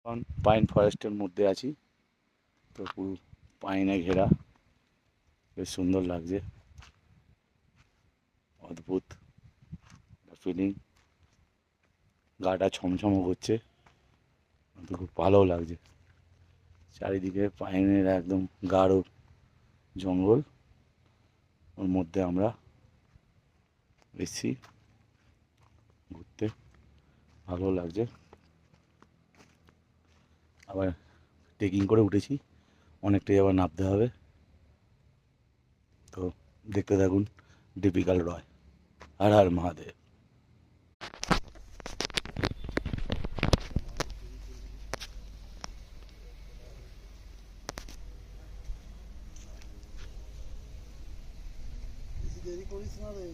এখন পাইন ফরেস্টের মধ্যে আছি, তো পুরো পাইনে ঘেরা, বেশ সুন্দর লাগছে, অদ্ভুত ফিলিং, গাটা ছমছম করছে, খুব ভালো লাগছে। চারিদিকে পাইনের একদম গাঢ় জঙ্গল, ওর মধ্যে আমরা এসছি ঘুরতে, ভালো লাগছে। আবার ট্রেকিং করে উঠেছি, অনেকটাই আবার নামতে হবে, তো দেখতে থাকুন ডিপিকাল রয়। হর হর মহাদেব। দেরি করিস না রে।